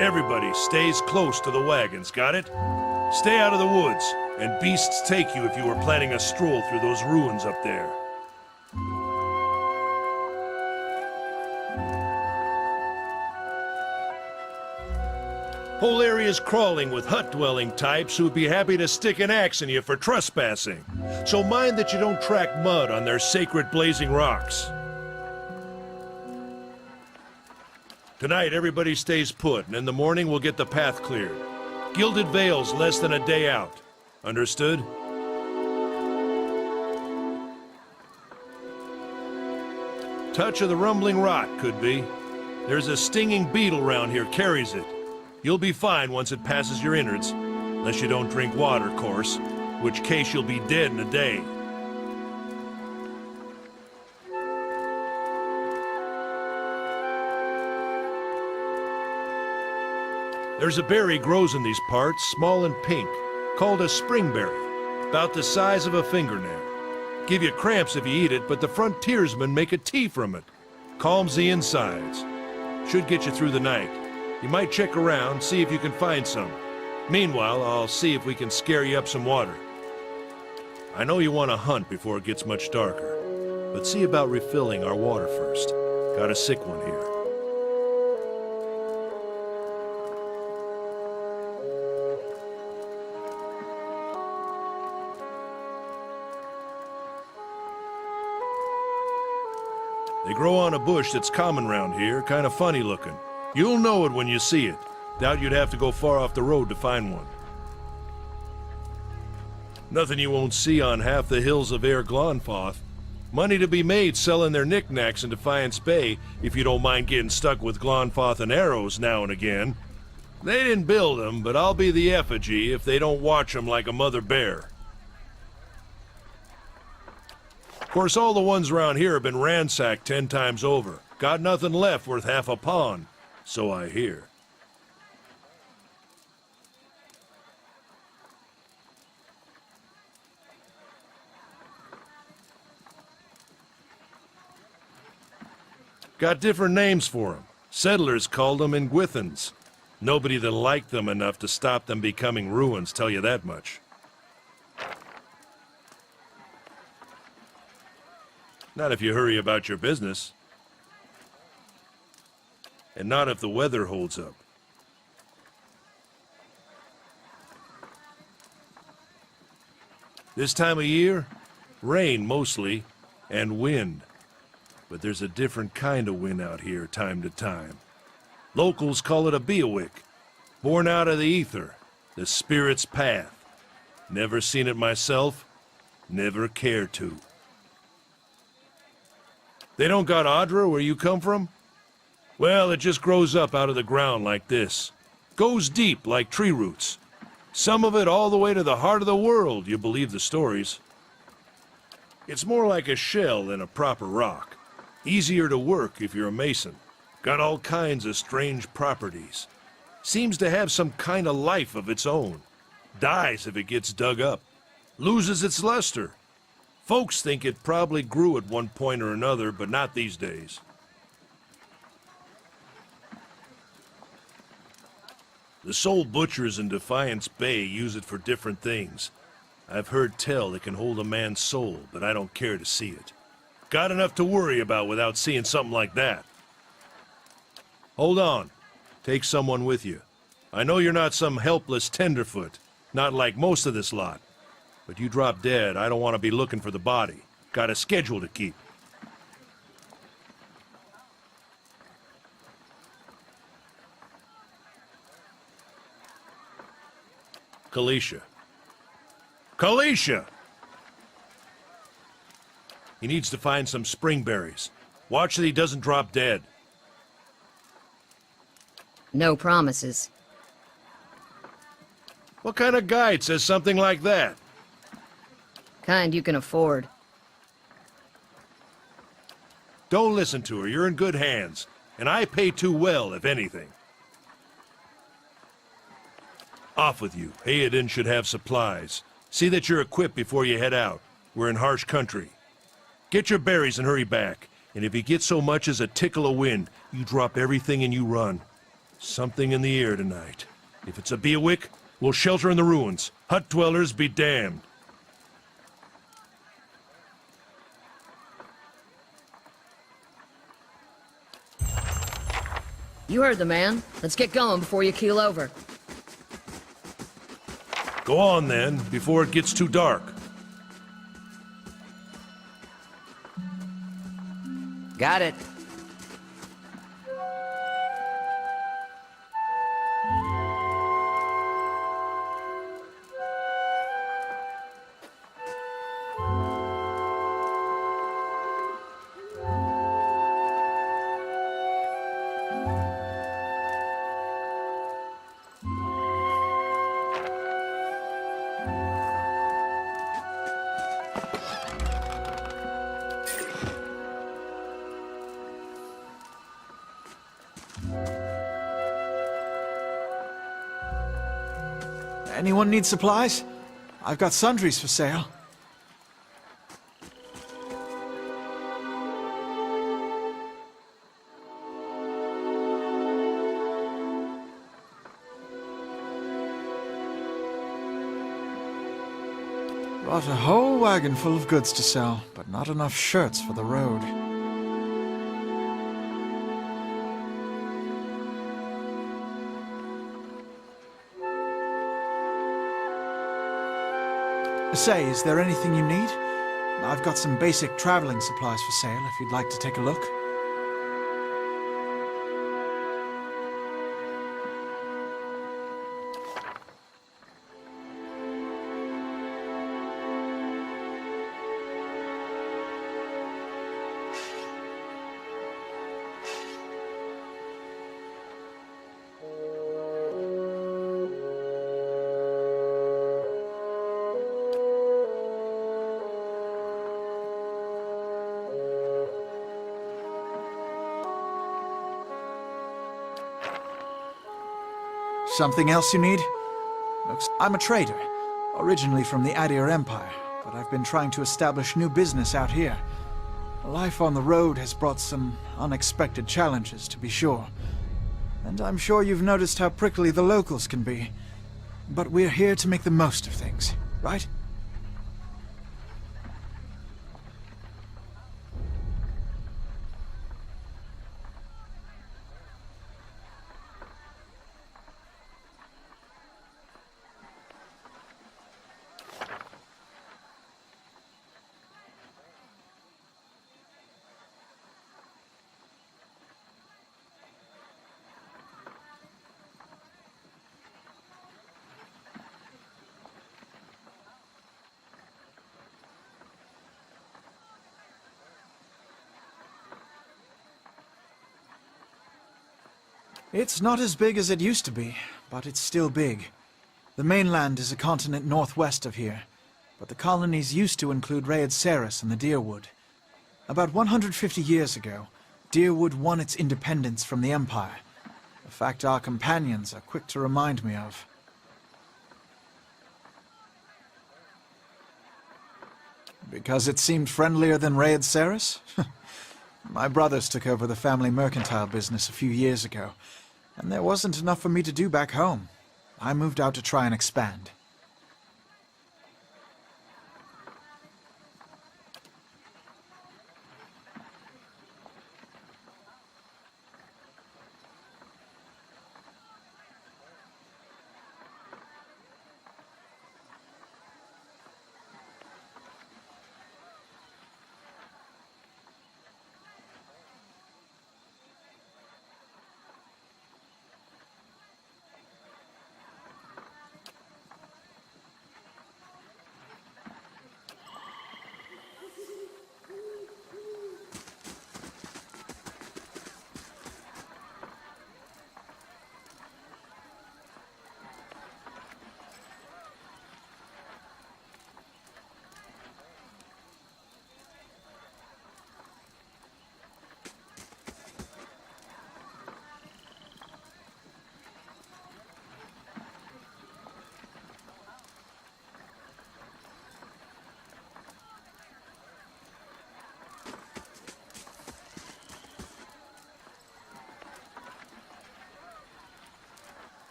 Everybody stays close to the wagons, got it? Stay out of the woods, and beasts take you if you are planning a stroll through those ruins up there. Whole area's crawling with hut-dwelling types who'd be happy to stick an axe in you for trespassing. So mind that you don't track mud on their sacred blazing rocks. Tonight, everybody stays put, and in the morning we'll get the path cleared. Gilded Vale's less than a day out. Understood? Touch of the rumbling rot, could be. There's a stinging beetle round here, carries it. You'll be fine once it passes your innards. Unless you don't drink water, course. Which case you'll be dead in a day. There's a berry grows in these parts, small and pink, called a springberry, about the size of a fingernail. Give you cramps if you eat it, but the frontiersmen make a tea from it. Calms the insides. Should get you through the night. You might check around, see if you can find some. Meanwhile, I'll see if we can scare you up some water. I know you want to hunt before it gets much darker, but see about refilling our water first. Got a sick one here. They grow on a bush that's common round here, kind of funny looking. You'll know it when you see it. Doubt you'd have to go far off the road to find one. Nothing you won't see on half the hills of Air Glonfoth. Money to be made selling their knickknacks in Defiance Bay, if you don't mind getting stuck with Glonfoth and arrows now and again. They didn't build them, but I'll be the effigy if they don't watch them like a mother bear. Of course, all the ones around here have been ransacked 10 times over. Got nothing left worth half a pawn, so I hear. Got different names for them. Settlers called them Ingwithans. Nobody that liked them enough to stop them becoming ruins, tell you that much. Not if you hurry about your business. And not if the weather holds up. This time of year, rain mostly, and wind. But there's a different kind of wind out here time to time. Locals call it a beawick, born out of the ether, the spirit's path. Never seen it myself, never care to. They don't got Audra where you come from? Well, it just grows up out of the ground like this. Goes deep like tree roots. Some of it all the way to the heart of the world, you believe the stories. It's more like a shell than a proper rock. Easier to work if you're a mason. Got all kinds of strange properties. Seems to have some kind of life of its own. Dies if it gets dug up. Loses its luster. Folks think it probably grew at one point or another, but not these days. The soul butchers in Defiance Bay use it for different things. I've heard tell it can hold a man's soul, but I don't care to see it. Got enough to worry about without seeing something like that. Hold on. Take someone with you. I know you're not some helpless tenderfoot, not like most of this lot. But you drop dead, I don't want to be looking for the body. Got a schedule to keep. Kalisha. Kalisha! He needs to find some springberries. Watch that he doesn't drop dead. No promises. What kind of guide says something like that? Kind you can afford. Don't listen to her. You're in good hands. And I pay too well, if anything. Off with you. Hayden should have supplies. See that you're equipped before you head out. We're in harsh country. Get your berries and hurry back. And if you get so much as a tickle of wind, you drop everything and you run. Something in the air tonight. If it's a Beawick, we'll shelter in the ruins. Hut dwellers be damned. You heard the man. Let's get going before you keel over. Go on then, before it gets too dark. Got it. Anyone need supplies? I've got sundries for sale. Brought a whole wagon full of goods to sell, but not enough shirts for the road. Say, is there anything you need? I've got some basic traveling supplies for sale if you'd like to take a look. Something else you need? Looks, I'm a trader, originally from the Adir Empire, but I've been trying to establish new business out here. Life on the road has brought some unexpected challenges, to be sure. And I'm sure you've noticed how prickly the locals can be. But we're here to make the most of things, right? It's not as big as it used to be, but it's still big. The mainland is a continent northwest of here, but the colonies used to include Raed Saris and the Deerwood. About 150 years ago, Deerwood won its independence from the Empire, a fact our companions are quick to remind me of. Because it seemed friendlier than Raed Saris? My brothers took over the family mercantile business a few years ago, and there wasn't enough for me to do back home. I moved out to try and expand.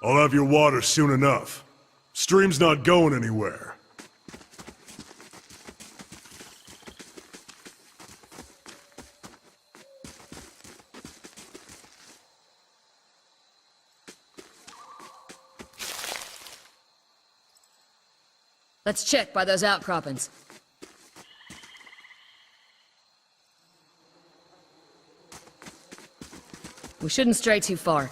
I'll have your water soon enough. Stream's not going anywhere. Let's check by those outcroppings. We shouldn't stray too far.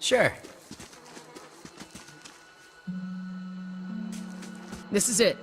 Sure. This is it.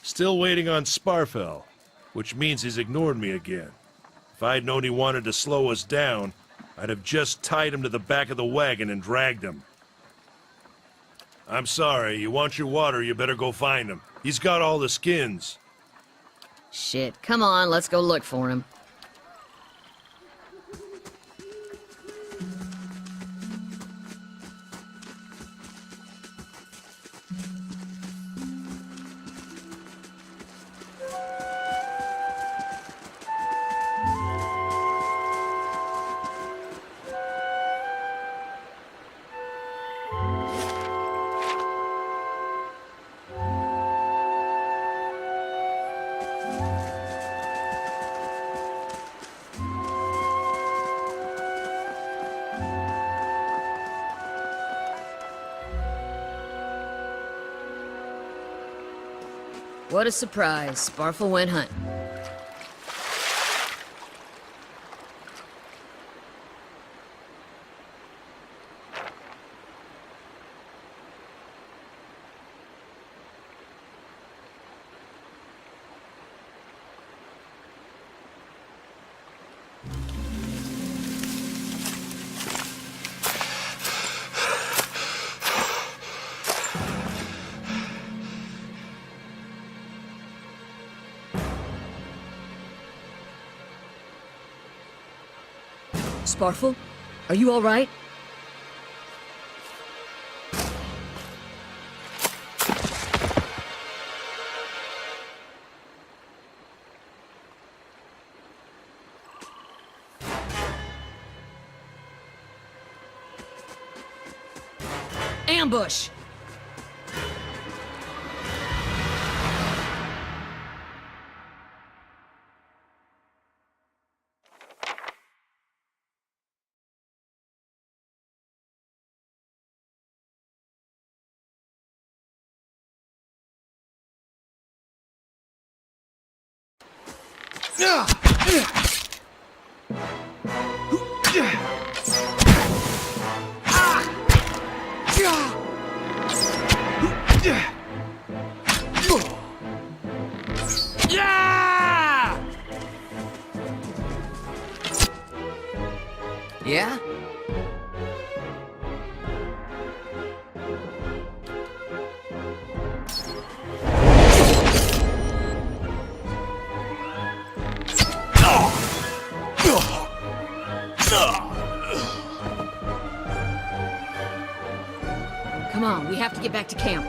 Still waiting on Sparfel, which means he's ignored me again. If I'd known he wanted to slow us down, I'd have just tied him to the back of the wagon and dragged him. I'm sorry, you want your water, you better go find him. He's got all the skins. Shit, come on, let's go look for him. What a surprise. Sparfel went hunting. Sparfel? Are you all right? Ambush! Yeah? Come on, we have to get back to camp.